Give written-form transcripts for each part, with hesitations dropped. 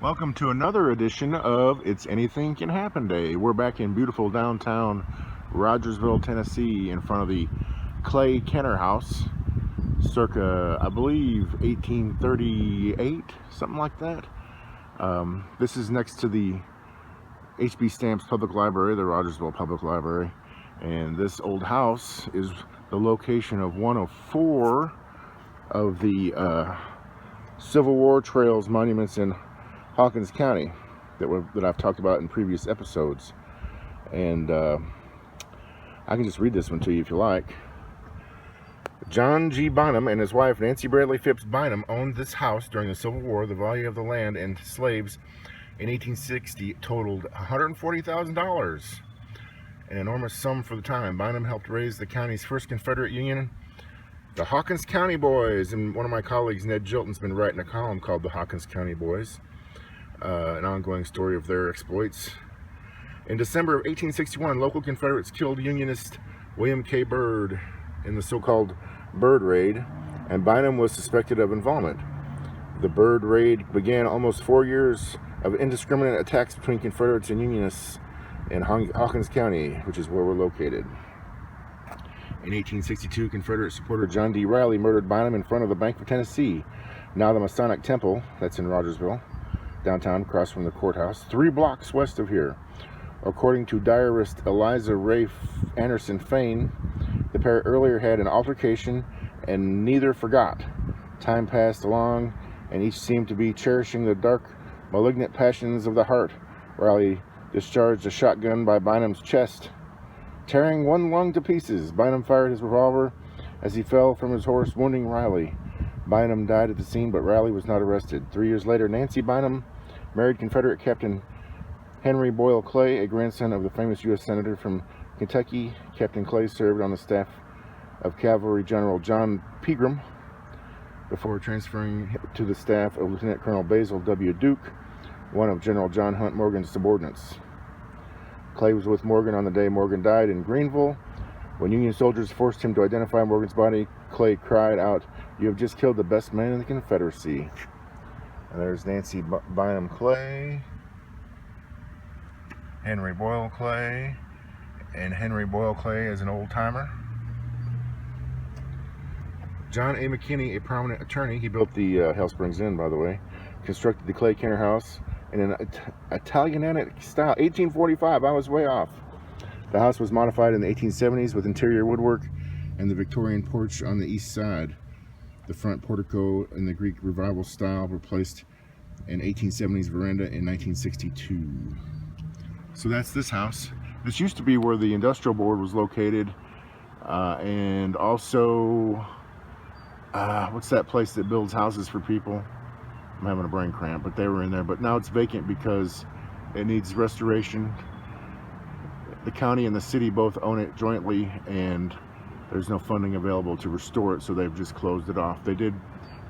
Welcome to another edition of It's Anything Can Happen Day. We're back in beautiful downtown Rogersville, Tennessee, in front of the Clay Kenner House, circa, I believe, 1838, something like that. This is next to the H.B. Stamps Public Library, the Rogersville Public Library, and this old house is the location of one of four of the Civil War trails monuments in Hawkins County that I've talked about in previous episodes. And I can just read this one to you if you like. John G. Bynum and his wife Nancy Bradley Phipps Bynum owned this house during the Civil War. The value of the land and slaves in 1860 totaled $140,000, an enormous sum for the time. Bynum helped raise the county's first Confederate Union, the Hawkins County Boys, and one of my colleagues, Ned Jilton's been writing a column called The Hawkins County Boys, an ongoing story of their exploits. In December of 1861, local Confederates killed Unionist William K. Byrd in the so-called Byrd Raid, and Bynum was suspected of involvement. The Byrd Raid began almost 4 years of indiscriminate attacks between Confederates and Unionists in Hawkins County, which is where we're located. In 1862, Confederate supporter John D. Riley murdered Bynum in front of the Bank of Tennessee, now the Masonic Temple, that's in Rogersville, downtown, across from the courthouse, 3 blocks west of here. According to diarist Eliza Ray Anderson Fain, the pair earlier had an altercation and neither forgot. Time passed along, and each seemed to be cherishing the dark, malignant passions of the heart. Riley discharged a shotgun by Bynum's chest, tearing one lung to pieces. Bynum fired his revolver as he fell from his horse, wounding Riley. Bynum died at the scene, but Riley was not arrested. 3 years later, Nancy Bynum married Confederate Captain Henry Boyle Clay, a grandson of the famous U.S. Senator from Kentucky. Captain Clay served on the staff of Cavalry General John Pegram before transferring to the staff of Lieutenant Colonel Basil W. Duke, one of General John Hunt Morgan's subordinates. Clay was with Morgan on the day Morgan died in Greenville. When Union soldiers forced him to identify Morgan's body, Clay cried out, "You have just killed the best man in the Confederacy." And there's Nancy Bynum Clay, Henry Boyle Clay, and Henry Boyle Clay as an old-timer. John A. McKinney, a prominent attorney, he built the Hell Springs Inn, by the way, constructed the Clay Kenner House in an Italianic style, 1845. I was way off. The house was modified in the 1870s with interior woodwork and the Victorian porch on the east side. The front portico in the Greek Revival style replaced an 1870s veranda in 1962. So that's this house. This used to be where the industrial board was located, and also what's that place that builds houses for people? I'm having a brain cramp, but they were in there. But now it's vacant because it needs restoration. The county and the city both own it jointly, and there's no funding available to restore it, so they've just closed it off. They did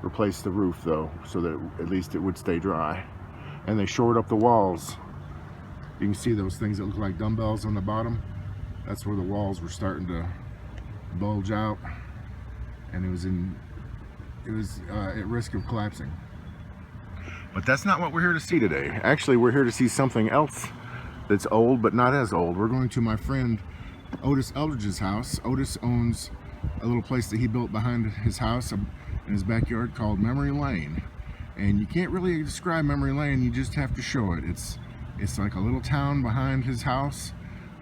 replace the roof, though, so that at least it would stay dry. And they shored up the walls. You can see those things that look like dumbbells on the bottom. That's where the walls were starting to bulge out, and it was at risk of collapsing. But that's not what we're here to see today. Actually, we're here to see something else that's old, but not as old. We're going to my friend Otis Eldridge's house. Otis owns a little place that he built behind his house in his backyard called Memory Lane. And you can't really describe Memory Lane, you just have to show it. It's like a little town behind his house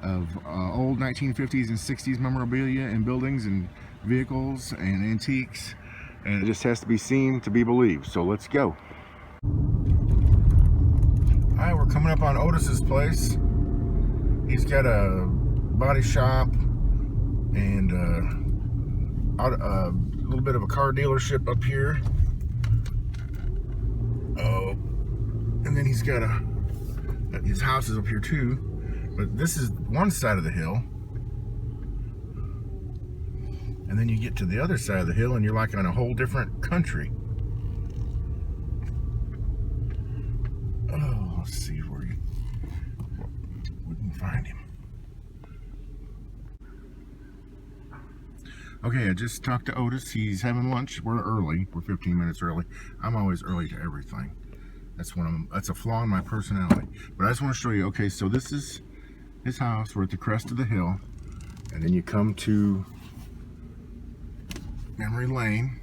of old 1950s and 60s memorabilia and buildings and vehicles and antiques. And it just has to be seen to be believed. So let's go. Alright, we're coming up on Otis's place. He's got a body shop and a little bit of a car dealership up here. Oh, and then he's got his house is up here too. But this is one side of the hill. And then you get to the other side of the hill and you're like in a whole different country. Oh, let's see where we can find him. Okay, I just talked to Otis. He's having lunch. We're early. We're 15 minutes early. I'm always early to everything. That's a flaw in my personality. But I just want to show you. Okay, so this is his house. We're at the crest of the hill, and then you come to Memory Lane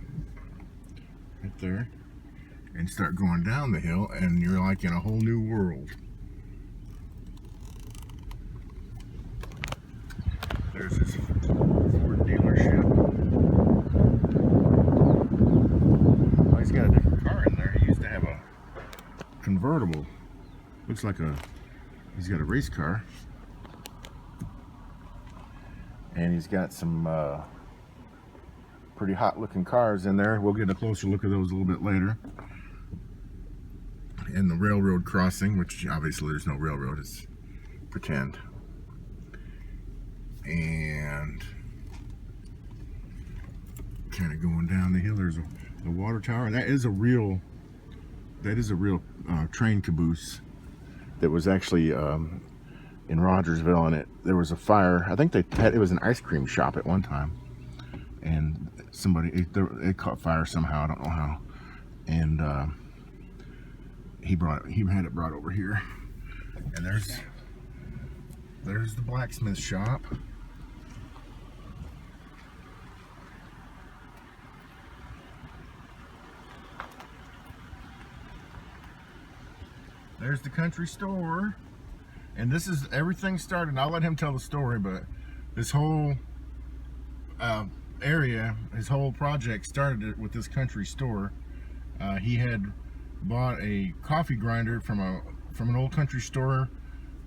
right there, and start going down the hill, and you're like in a whole new world. There's this Ford dealership. Oh, he's got a different car in there. He used to have a convertible. Looks like he's got a race car. And he's got some pretty hot looking cars in there. We'll get a closer look at those a little bit later. And the railroad crossing, which obviously there's no railroad, it's pretend. And kind of going down the hill, there's the water tower. That is a real train caboose that was actually in Rogersville, and there was a fire. I think it was an ice cream shop at one time, and it caught fire somehow. I don't know how, and he had it brought over here. And there's the blacksmith shop. There's the country store. And this is, everything started, I'll let him tell the story, but this whole area, his whole project started with this country store. He had bought a coffee grinder from an old country store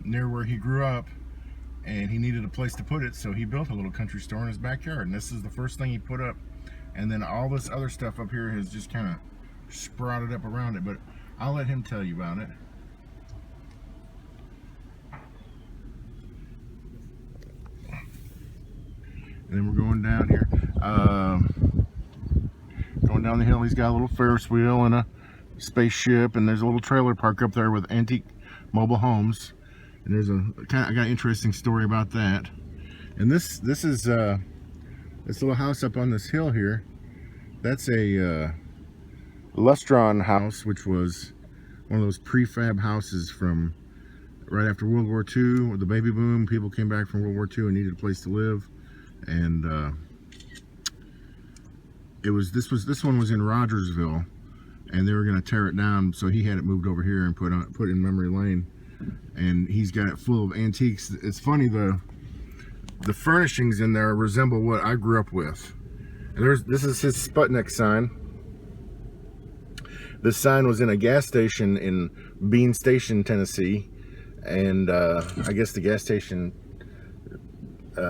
near where he grew up, and he needed a place to put it, so he built a little country store in his backyard, and this is the first thing he put up. And then all this other stuff up here has just kind of sprouted up around it, but I'll let him tell you about it. And then we're going down here, going down the hill. He's got a little Ferris wheel and a spaceship, and there's a little trailer park up there with antique mobile homes. And there's I got an interesting story about that. And this is this little house up on this hill here. That's a Lustron House, which was one of those prefab houses from right after World War II, with the baby boom. People came back from World War II and needed a place to live. And this one was in Rogersville, and they were going to tear it down, so he had it moved over here and put in Memory Lane. And he's got it full of antiques. It's funny, the furnishings in there resemble what I grew up with. And this is his Sputnik sign. This sign was in a gas station in Bean Station, Tennessee, and I guess the gas station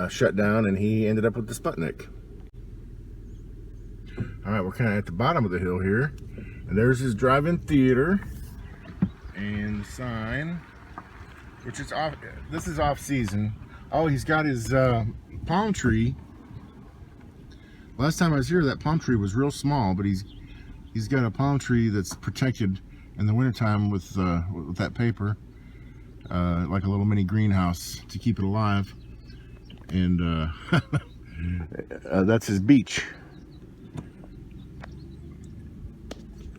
shut down, and he ended up with the Sputnik. All right, we're kind of at the bottom of the hill here, and there's his drive-in theater and the sign, which is off. This is off season. Oh, he's got his palm tree. Last time I was here, that palm tree was real small, but he's got a palm tree that's protected in the wintertime with that paper, like a little mini greenhouse to keep it alive. And that's his beach.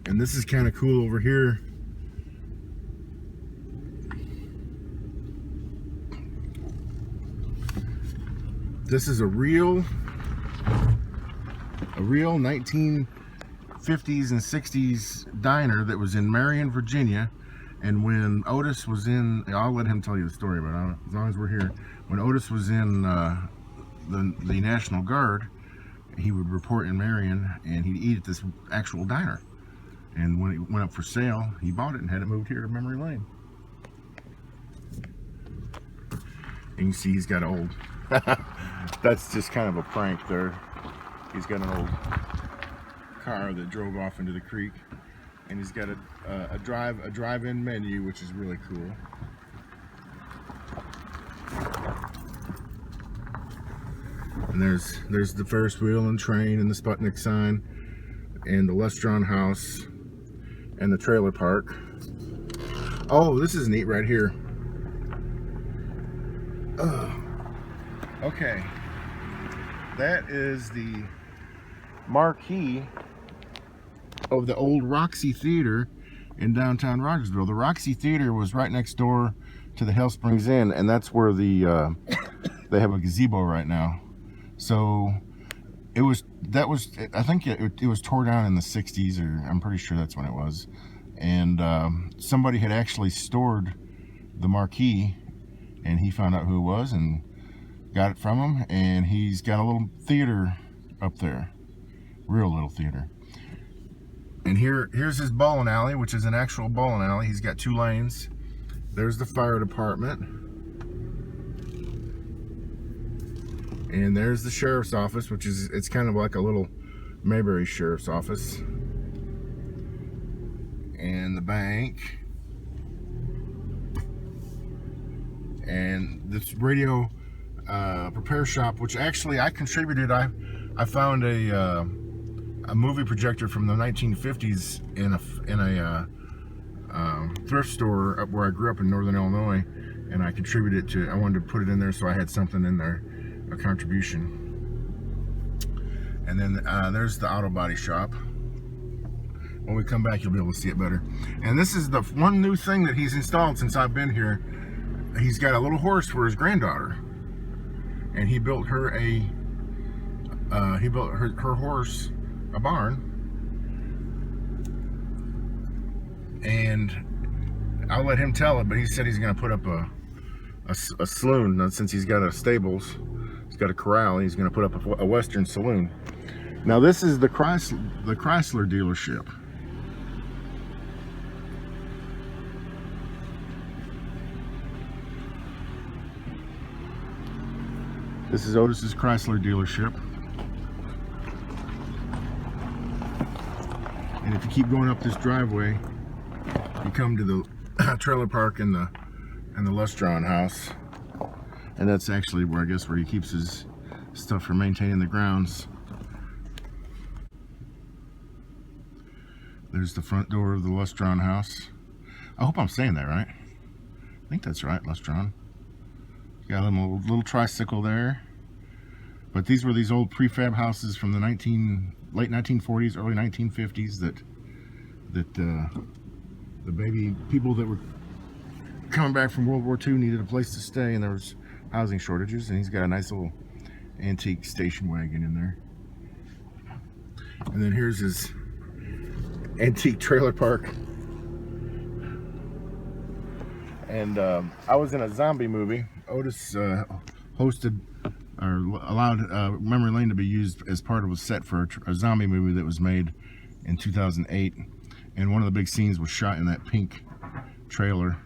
And this is kind of cool over here. This is a real 1950s and 60s diner that was in Marion, Virginia. And when Otis was in, I'll let him tell you the story, but as long as we're here, when Otis was in the National Guard, he would report in Marion, and he'd eat at this actual diner. And when it went up for sale, he bought it and had it moved here to Memory Lane. And you can see he's got an old, that's just kind of a prank there. He's got an old car that drove off into the creek, and he's got a drive-in menu, which is really cool. And there's the Ferris wheel and train and the Sputnik sign and the Lustron House and the trailer park. Oh, this is neat right here. Okay, that is the marquee of the old Roxy Theater in downtown Rogersville. The Roxy Theater was right next door to the Hell Springs Inn, and that's where the they have a gazebo right now. So I think it was tore down in the 60s, or I'm pretty sure that's when it was. And somebody had actually stored the marquee, and he found out who it was and got it from him, and he's got a little theater up there, real little theater. And here's his bowling alley, which is an actual bowling alley. He's got 2 lanes. There's the fire department, and there's the sheriff's office, which is, it's kind of like a little Mayberry sheriff's office, and the bank, and this radio repair shop, which actually I contributed. I found a movie projector from the 1950s in a thrift store up where I grew up in Northern Illinois, and I contributed to. I wanted to put it in there, so I had something in there, a contribution. And then there's the auto body shop. When we come back, you'll be able to see it better. And this is the one new thing that he's installed since I've been here. He's got a little horse for his granddaughter, and he built her her horse a barn. And I'll let him tell it, but he said he's going to put up a saloon. Now, since he's got a stables, he's got a corral, he's going to put up a Western saloon. Now this is the Chrysler dealership. This is Otis's Chrysler dealership. And if you keep going up this driveway, you come to the trailer park and the Lustron House. And that's actually where, I guess, where he keeps his stuff for maintaining the grounds. There's the front door of the Lustron House. I hope I'm saying that right. I think that's right, Lustron. Got a little tricycle there. But these were these old prefab houses from the late 1940s, early 1950s that the baby people that were coming back from World War II needed a place to stay, and there was housing shortages. And he's got a nice little antique station wagon in there. And then here's his antique trailer park. And I was in a zombie movie. Otis hosted or allowed Memory Lane to be used as part of a set for a zombie movie that was made in 2008. And one of the big scenes was shot in that pink trailer.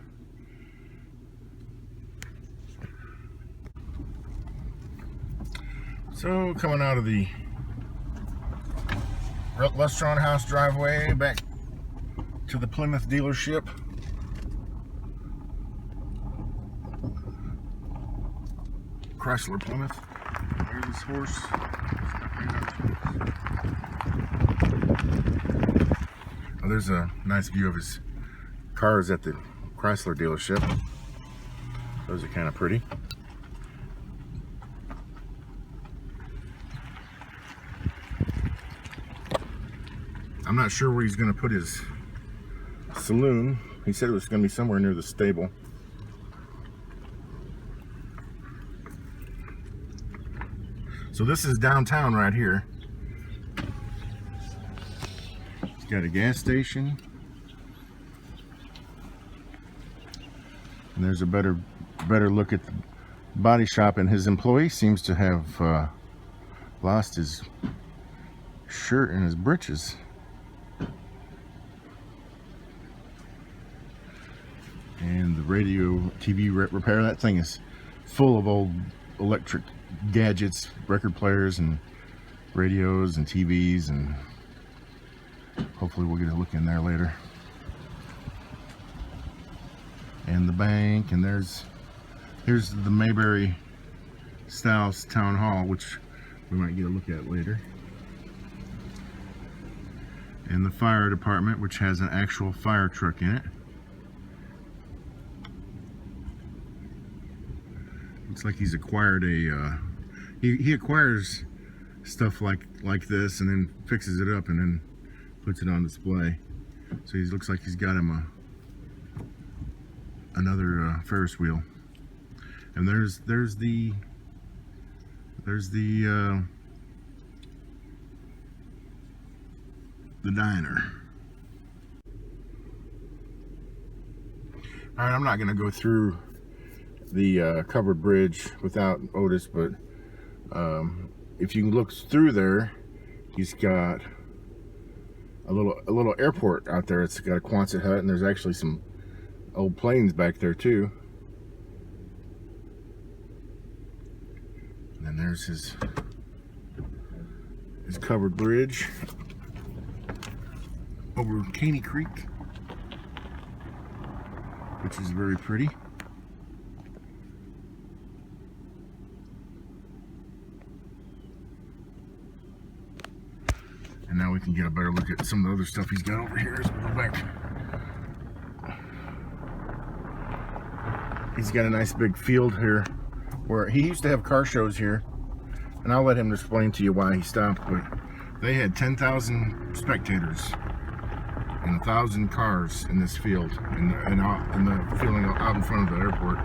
So coming out of the Lustron House driveway back to the Plymouth dealership. Chrysler Plymouth. There's this horse. Oh, there's a nice view of his cars at the Chrysler dealership. Those are kind of pretty. I'm not sure where he's going to put his saloon. He said it was going to be somewhere near the stable. So this is downtown right here. It's got a gas station. And there's a better look at the body shop, and his employee seems to have lost his shirt and his britches. And the radio TV repair, that thing is full of old electric gadgets, record players and radios and TVs, and hopefully we'll get a look in there later. And the bank, and here's the Mayberry Styles Town Hall, which we might get a look at later. And the fire department, which has an actual fire truck in it. Looks like he's acquired he acquires stuff like this and then fixes it up and then puts it on display. So he looks like he's got him another Ferris wheel. And there's the diner. All right, I'm not gonna go through the covered bridge without Otis, but if you look through there, he's got a little airport out there. It's got a Quonset hut, and there's actually some old planes back there too. And then there's his covered bridge over Caney Creek, which is very pretty. And now we can get a better look at some of the other stuff he's got over here as we go back. He's got a nice big field here where he used to have car shows here, and I'll let him explain to you why he stopped, but they had 10,000 spectators and 1,000 cars in this field, in the field out in front of the airport.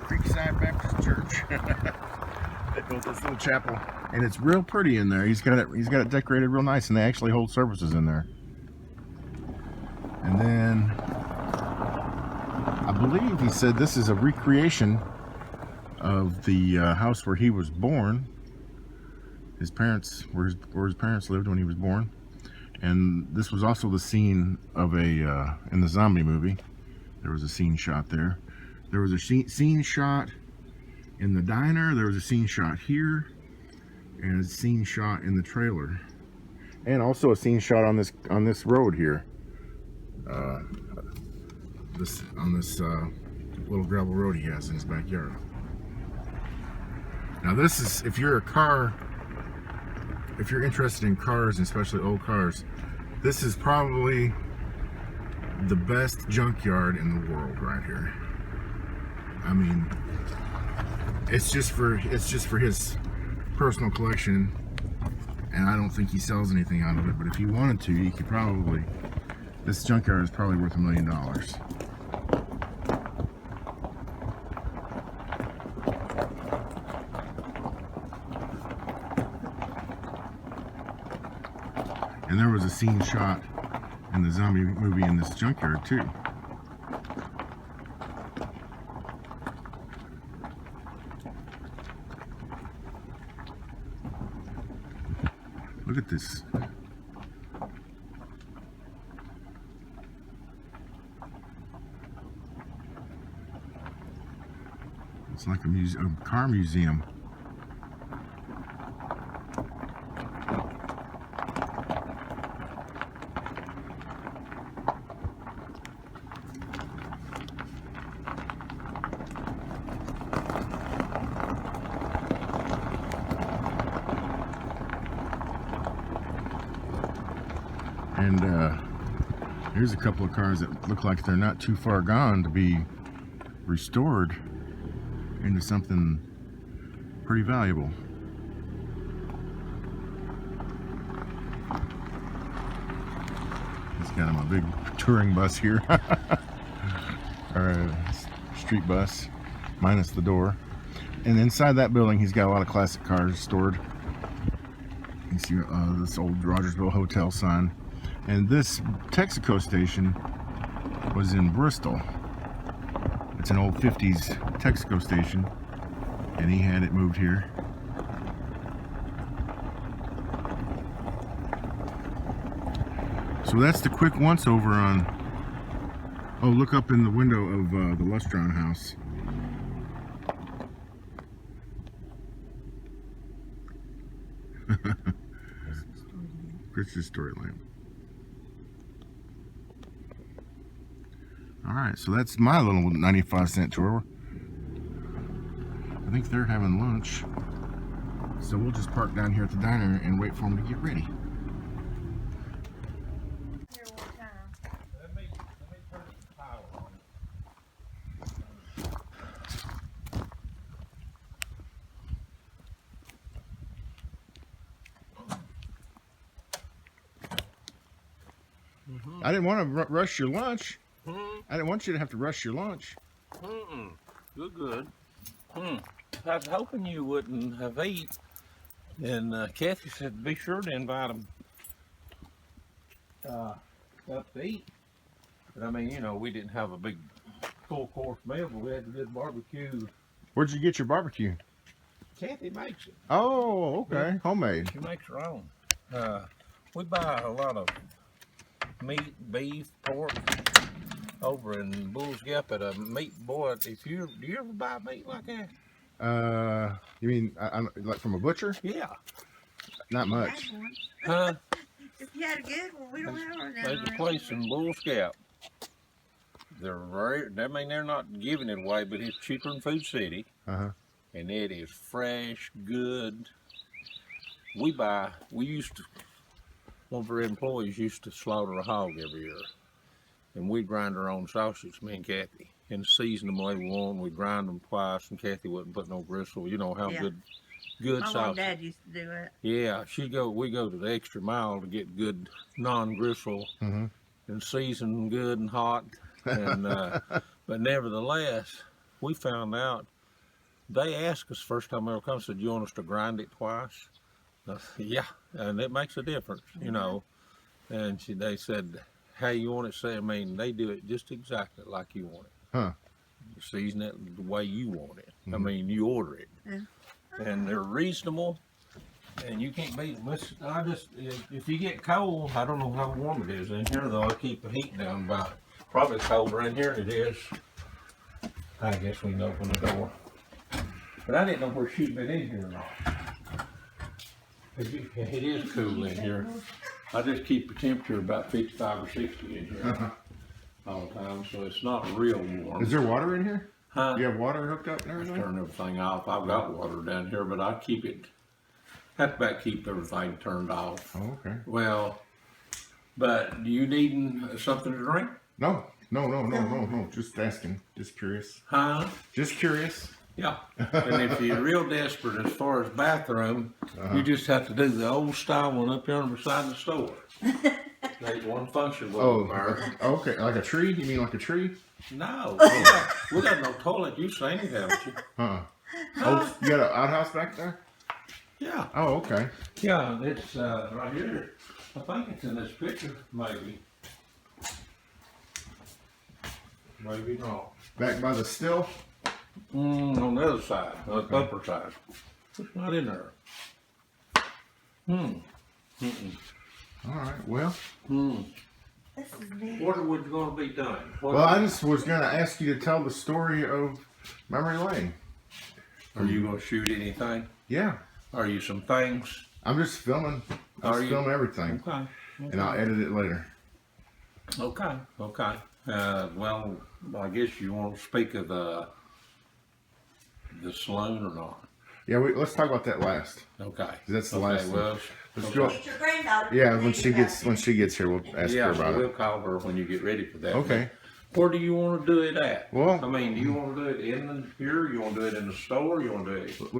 Creekside Baptist Church. They built this little chapel, and it's real pretty in there. He's got it decorated real nice, and they actually hold services in there. And then I believe he said this is a recreation of the house where he was born. His parents, where his parents lived when he was born. And this was also the scene of in the zombie movie. There was a scene shot there. There was a scene shot in the diner. There was a scene shot here, and a scene shot in the trailer, and also a scene shot on this road here. On this little gravel road he has in his backyard. Now this is, if you're interested in cars, and especially old cars, this is probably the best junkyard in the world right here. I mean, it's just for his personal collection, and I don't think he sells anything out of it, but if he wanted to, he could probably, this junkyard is probably worth $1 million. And there was a scene shot in the zombie movie in this junkyard too. Look at this. It's like a car museum. And here's a couple of cars that look like they're not too far gone to be restored into something pretty valuable. He's got him a big touring bus here, or a street bus, minus the door. And inside that building, he's got a lot of classic cars stored. You see this old Rogersville hotel sign. And this Texaco station was in Bristol. It's an old 50s Texaco station, and he had it moved here. So that's the quick once over on, oh, look up in the window of the Lustron House. Chris's story lamp. Alright, so that's my little 95-cent tour. I think they're having lunch. So we'll just park down here at the diner and wait for them to get ready. I didn't want to rush your lunch. Mm-hmm. I didn't want you to have to rush your lunch. Mm-mm. Good. I was hoping you wouldn't have eaten. And Kathy said, be sure to invite them up to eat. But I mean, you know, we didn't have a big full course meal, but we had a good barbecue. Where'd you get your barbecue? Kathy makes it. Oh, okay. Homemade. She makes her own. We buy a lot of meat, beef, pork over in Bull's Gap at a meat boy. Do you ever buy meat like that? You mean like from a butcher? Yeah. Not much. Huh? If you had a good one, we don't have one down There's a there. place in Bull's Gap. They're not giving it away, but it's cheaper than Food City. Uh-huh. And it is fresh, good. One of our employees used to slaughter a hog every year. And we grind our own sausage, me and Kathy, and season them the way we want. We grind them twice, and Kathy wouldn't put no gristle. You know how Yeah. good My mom sausage. and dad used to do it. Yeah, we go to the extra mile to get good non-gristle Mm-hmm. and season good and hot. And but nevertheless, we found out they asked us first time we ever come, said, "You want us to grind it twice?" I said, yeah, and it makes a difference, you know. And they said, "How you want it?" Say, I mean, they do it just exactly like you want it. Huh. You season it the way you want it. I Mhm. mean, you order it, Yeah. and they're reasonable. And you can't beat them. If you get cold, I don't know how warm it is in here though. I keep the heat down about probably colder in here than it is. I guess we can open the door. But I didn't know where she'd been in here or not. It is cool in here. I just keep the temperature about 55 or 60 in here all the time, so it's not real warm. Is there water in here? Huh? Do you have water hooked up and I everything? turn everything off. I've got water down here, but I keep it. Have to keep everything turned off. Oh, okay. Well, but do you need something to drink? No. Just asking. Just curious. Huh? Just curious. Yeah. And if you're real desperate as far as bathroom, you just have to do the old style one up there beside the store. There's one function Oh, there. okay. Like a tree? You mean like a tree? No, we got no toilet. You seen it, haven't you? Oh, you got an outhouse back there? Yeah. Oh, okay. Yeah, it's right here. I think it's in this picture, maybe. Maybe not. Back by the still? On the other side, the upper side. It's not in there. All right. Well. This is neat. What was going to be done? Well, I just was going to ask you to tell the story of Memory Lane. Are you going to shoot anything? Yeah. Are you some things? I'm just filming. Are I'll you? film everything. Okay. And I'll edit it later. Okay. Well, I guess you want to speak of the saloon or not? Yeah, let's talk about that last. Okay. That's the last one. Well, Let's go. Get your granddaughter. Yeah, when she gets here, we'll ask her about we'll it. call her when you get ready for that. Okay. Where do you want to do it at? Well, I mean, do you want to do it in here? You want to do it in the store? You want to do it?